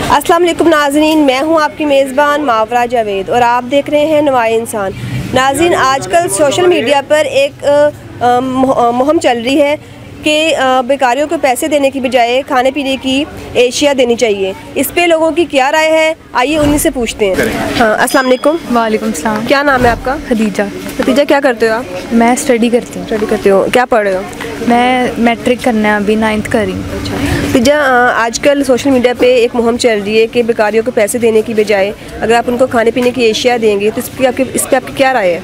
अस्सलाम वालेकुम नाज़रीन, मैं हूं आपकी मेज़बान मावरा जावेद और आप देख रहे हैं नवाए इंसान। नाज़रीन, आजकल सोशल मीडिया पर एक मुहिम चल रही है कि बेकारियों को पैसे देने की बजाय खाने पीने की एशिया देनी चाहिए। इस पे लोगों की क्या राय है, आइए उन्हीं से पूछते हैं। हाँ, अस्सलाम वालेकुम। वालेकुम सलाम। क्या नाम है आपका? खदीजा। खदीजा, क्या करते हो आप? मैं स्टडी करती हूँ। स्टडी करते हो, क्या पढ़ रहे हो? मैं मैट्रिक करना है, अभी 9th कर रही हूँ। अच्छा खदीजा, आजकल सोशल मीडिया पे एक मुहिम चल रही है कि बेकारियों को पैसे देने की बजाय अगर आप उनको खाने पीने की एशिया देंगे तो इस पर आपकी क्या राय है?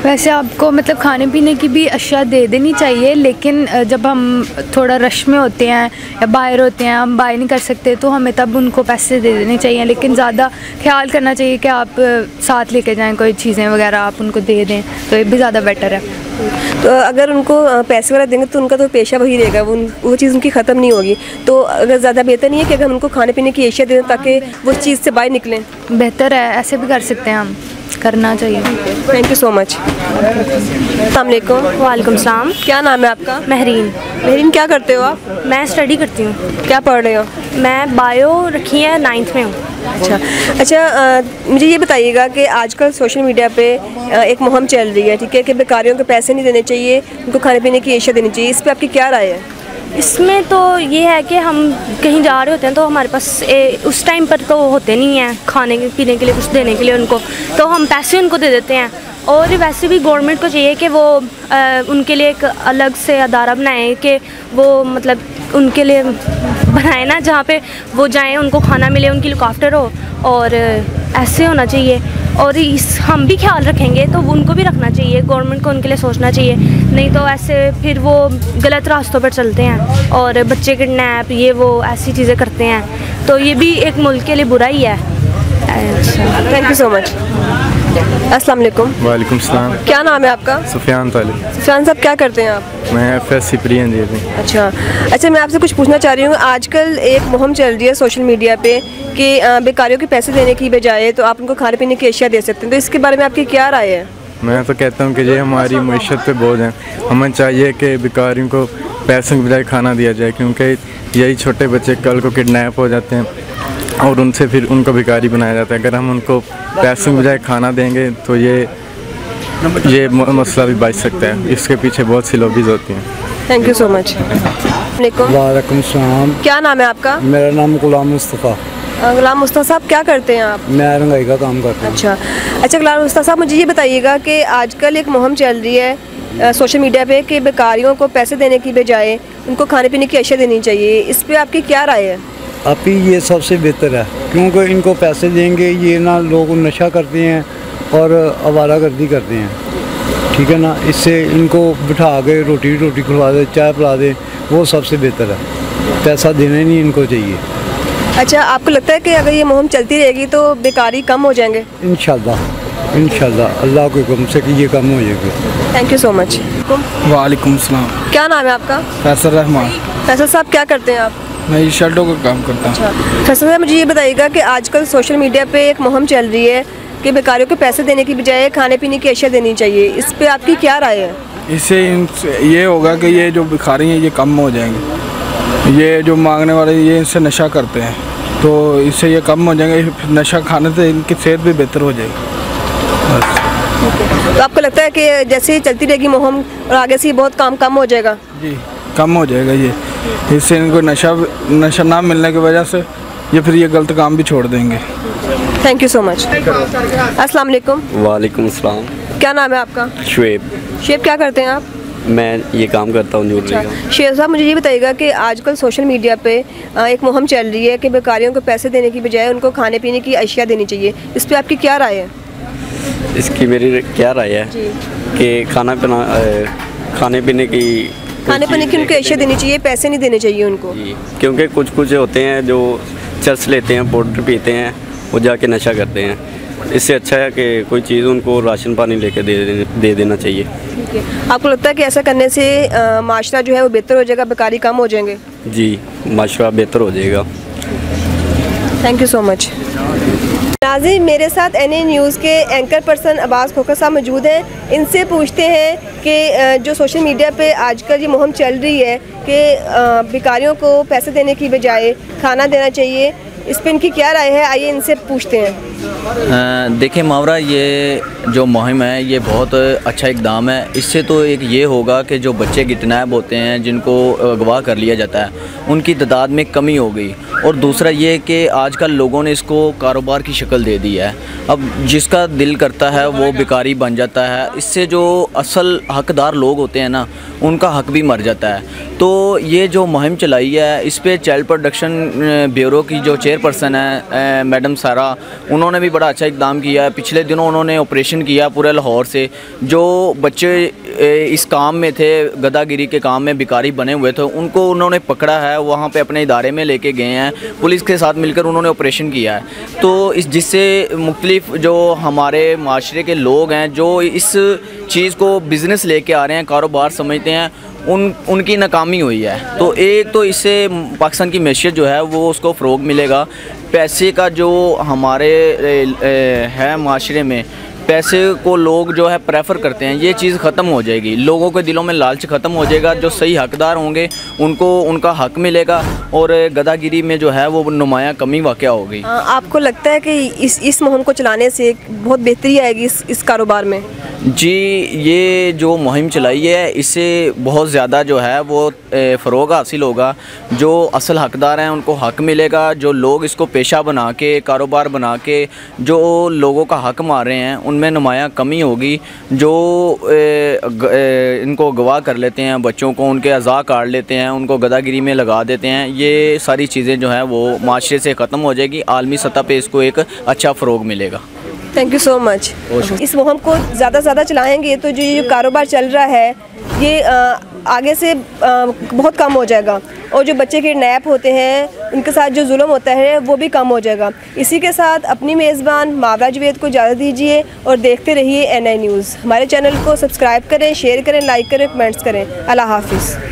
वैसे आपको मतलब खाने पीने की भी अशिया दे देनी चाहिए, लेकिन जब हम थोड़ा रश में होते हैं या बाहर होते हैं, हम बाय नहीं कर सकते, तो हमें तब उनको पैसे दे देने चाहिए। लेकिन ज़्यादा ख्याल करना चाहिए कि आप साथ लेके जाएं कोई चीज़ें वगैरह, आप उनको दे दें तो ये भी ज़्यादा बेटर है। तो अगर उनको पैसे वगैरह देंगे तो उनका तो पेशा वही रहेगा, वो चीज़ उनकी ख़त्म नहीं होगी। तो अगर ज़्यादा बेहतर नहीं है कि अगर हम उनको खाने पीने की एशिया दें ताकि वो चीज़ से बाहर निकलें? बेहतर है, ऐसे भी कर सकते हैं, हम करना चाहिए। Thank you so much. अस्सलाम वालेकुम। वालेकुम सलाम। क्या नाम है आपका? महरीन। महरीन, क्या करते हो आप? मैं स्टडी करती हूँ। क्या पढ़ रहे हो? मैं बायो रखी है, 9th में हूँ। अच्छा, मुझे ये बताइएगा कि आजकल सोशल मीडिया पे एक मुहिम चल रही है, ठीक है, कि बेकारियों को पैसे नहीं देने चाहिए, उनको खाने पीने की एशिया देनी चाहिए। इस पर आपकी क्या राय है? इसमें तो ये है कि हम कहीं जा रहे होते हैं तो हमारे पास उस टाइम पर तो होते नहीं हैं खाने पीने के लिए, कुछ देने के लिए उनको, तो हम पैसे उनको दे देते हैं। और वैसे भी गवर्नमेंट को चाहिए कि वो उनके लिए एक अलग से अदारा बनाए कि वो मतलब उनके लिए बनाए ना, जहाँ पे वो जाएं, उनको खाना मिले, उनकी लुक आफ्टर हो, और ऐसे होना चाहिए। और हम भी ख्याल रखेंगे तो उनको भी रखना चाहिए, गवर्नमेंट को उनके लिए सोचना चाहिए, नहीं तो ऐसे फिर वो गलत रास्तों पर चलते हैं और बच्चे किडनैप ये वो ऐसी चीज़ें करते हैं, तो ये भी एक मुल्क के लिए बुरा ही है। अच्छा, थैंक यू सो मच। अस्सलाम वालेकुम। वालेकुम सलाम। क्या नाम है आपका? सुफियान तालिब। सुफियान साहब, क्या करते हैं आप? मैं FSC प्री इंजीनियरिंग। अच्छा, मैं आपसे कुछ पूछना चाह रही हूँ। आजकल एक मुहिम चल रही है सोशल मीडिया पे कि बेकारियों के पैसे देने की बजाय तो आप उनको खाने पीने की एशिया दे सकते हैं, तो इसके बारे में आपकी क्या राय है? मैं तो कहता हूँ कि ये हमारी मईशत पे बोझ है। हमें चाहिए कि बेकारियों को पैसों की बजाय खाना दिया जाए, क्योंकि यही छोटे बच्चे कल को किडनैप हो जाते हैं और उनसे फिर उनको भिखारी बनाया जाता है। अगर हम उनको पैसों की बजाय खाना देंगे तो ये मसला भी बच सकता है। इसके पीछे बहुत सी लॉबीज होती हैं। Thank you so much. वालेकुम सलाम। क्या नाम है आपका? मेरा नाम गुलाम मुस्तफ़ा। गुलाम मुस्तफ़ा साहब, क्या करते हैं आप? मैं रंगाई का काम करता हूँ। अच्छा गुलाम मुस्तफ़ा साहब, मुझे ये बताइएगा कि आजकल एक मुहिम चल रही है सोशल मीडिया पे कि बेकारियों को पैसे देने की बजाय उनको खाने पीने की अशिया देनी चाहिए। इस पर आपकी क्या राय है? आप ही ये सबसे बेहतर है, क्योंकि इनको पैसे देंगे ये ना लोग नशा करते हैं और आवारागर्दी करते हैं, ठीक है ना। इससे इनको बिठा के रोटी खिला दे, चाय पिला दे, वो सबसे बेहतर है। पैसा देना ही नहीं इनको चाहिए। अच्छा, आपको लगता है कि अगर ये मुहिम चलती रहेगी तो बेकारी कम हो जाएंगे? इंशाल्लाह अल्लाह के हुक्म से कि ये कम हो जाएगी। Thank you so much. वालेकुम सलाम। क्या नाम है आपका? फैसल रहमान। फैसल साहब, क्या करते हैं आप? मैं शर्टों का काम करता हूँ। अच्छा फैसल साहब, मुझे ये बताइएगा कि आजकल सोशल मीडिया पे एक मुहिम चल रही है कि बेकारियों को पैसे देने की बजाय खाने पीने की अशिया देनी चाहिए। इस पर आपकी क्या राय है? इससे ये होगा कि ये जो भिखारी हैं ये कम हो जाएंगे, ये जो मांगने वाले ये इनसे नशा करते हैं, तो इससे ये कम हो जाएंगे। नशा खाने से इनकी सेहत भी बेहतर हो जाएगी। तो आपको लगता है कि जैसे ही चलती रहेगी मुहिम और आगे से बहुत काम कम हो जाएगा? जी, कम हो जाएगा ये। इससे इनको नशा ना मिलने की वजह से ये फिर ये गलत काम भी छोड़ देंगे। Thank you so much. अस्सलाम वालेकुम। वालेकुम सलाम। क्या नाम है आपका? शुएब। शुएब, क्या करते हैं आप? मैं ये काम करता हूँ ज्वेलरी का। शुएब साहब, मुझे ये बताइएगा कि आजकल सोशल मीडिया पे एक मुहिम चल रही है कि बेकारियों को पैसे देने की बजाय उनको खाने पीने की अशिया देनी चाहिए। इस पर आपकी क्या राय है? इसकी मेरी क्या राय है कि खाने पीने की उनको अशिया देनी चाहिए, पैसे नहीं देने चाहिए उनको। क्योंकि कुछ होते हैं जो चर्च लेते हैं, पाउडर पीते हैं, वो जाके नशा करते हैं। इससे अच्छा है कि कोई चीज़ उनको राशन पानी लेके दे देना चाहिए। ठीक है, आपको लगता है कि ऐसा करने से माशरा जो है वो बेहतर हो जाएगा, बेकारी कम हो जाएंगे? जी, माशरा बेहतर हो जाएगा। Thank you so much. नाज़रीन, मेरे साथ NA न्यूज़ के एंकर पर्सन अब्बास खोखर साहब मौजूद हैं। इनसे पूछते हैं कि जो सोशल मीडिया पे आजकल ये मुहिम चल रही है कि भिखारियों को पैसे देने की बजाय खाना देना चाहिए, इस पर इनकी क्या राय है, आइए इनसे पूछते हैं। देखिए मावरा, ये जो मुहिम है ये बहुत अच्छा इकदाम है। इससे तो एक ये होगा कि जो बच्चे किडनैप होते हैं, जिनको अगवा कर लिया जाता है, उनकी तादाद में कमी हो गई। और दूसरा ये कि आजकल लोगों ने इसको कारोबार की शक्ल दे दी है। अब जिसका दिल करता है वो भिखारी बन जाता है। इससे जो असल हकदार लोग होते हैं ना, उनका हक भी मर जाता है। तो ये जो मुहिम चलाई है, इस पर चाइल्ड प्रोटेक्शन ब्यूरो की जो चेयरपर्सन है मैडम सारा, उन्होंने भी बड़ा अच्छा इकदाम किया है। पिछले दिनों उन्होंने ऑपरेशन किया पूरे लाहौर से। जो बच्चे इस काम में थे, गदागिरी के काम में भिखारी बने हुए थे, उनको उन्होंने पकड़ा है, वहाँ पे अपने इदारे में लेके गए हैं। पुलिस के साथ मिलकर उन्होंने ऑपरेशन किया है। तो जिससे मुख्तलिफ जो हमारे माशरे के लोग हैं, जो इस चीज़ को बिज़नेस लेके आ रहे हैं, कारोबार समझते हैं, उनकी नाकामी हुई है। तो एक तो इससे पाकिस्तान की मैशियत जो है वो उसको फ़रोग मिलेगा। पैसे का जो हमारे है माशरे में, पैसे को लोग जो है प्रेफर करते हैं, ये चीज़ ख़त्म हो जाएगी। लोगों के दिलों में लालच ख़त्म हो जाएगा। जो सही हकदार होंगे उनको उनका हक मिलेगा और गदागिरी में जो है वो नुमायाँ कमी वाक़या होगी। आपको लगता है कि इस मुहिम को चलाने से बहुत बेहतरी आएगी इस कारोबार में? जी, ये जो मुहिम चलाई है, इससे बहुत ज़्यादा जो है वो फ़रोग हासिल होगा। जो असल हकदार हैं उनको हक मिलेगा। जो लोग इसको पेशा बना के, कारोबार बना के जो लोगों का हक मार रहे हैं, उनमें नुमायाँ कमी होगी। जो इनको गवाह कर लेते हैं, बच्चों को उनके अज़ा काट लेते हैं, उनको गदागिरी में लगा देते हैं, ये सारी चीज़ें जो हैं वो माशरे से ख़त्म हो जाएगी। आलमी सतह पे इसको एक अच्छा फ़रोग मिलेगा। Thank you so much. इस मुहिम को ज़्यादा से ज़्यादा चलाएंगे तो जो कारोबार चल रहा है ये आगे से बहुत कम हो जाएगा, और जो बच्चे किडनैप होते हैं, उनके साथ जो जुल्म होता है वो भी कम हो जाएगा। इसी के साथ अपनी मेज़बान मावरा जावेद को इजाज़त दीजिए और देखते रहिए NI न्यूज़। हमारे चैनल को सब्सक्राइब करें, शेयर करें, लाइक करें, कमेंट्स करें। अल्लाह हाफिज़।